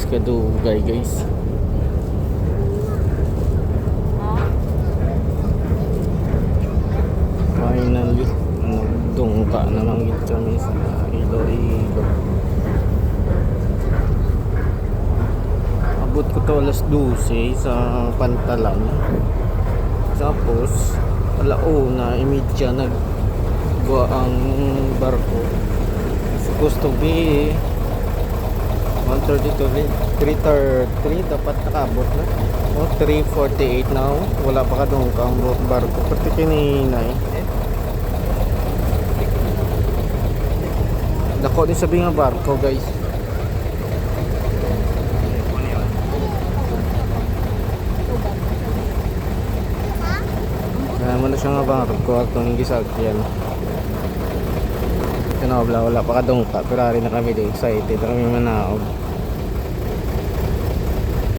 kadugay guys. Finally nagdungka naman gid kami sa Iloilo. Abot ko to alas 12 sa Pantalan. Tapos alauna imidya nagwa ang barko. Supposed to be 1:30 to 3:30 dapat nakabot na. 3:48 now. Wala pa ka doon kang barko. Pati kininay. Dako din sabi nga barko guys. Naman na siya nga barko at itong gisagyan. Wala pa ka doon ka. Pero rin na kami din excited. Kami manaog.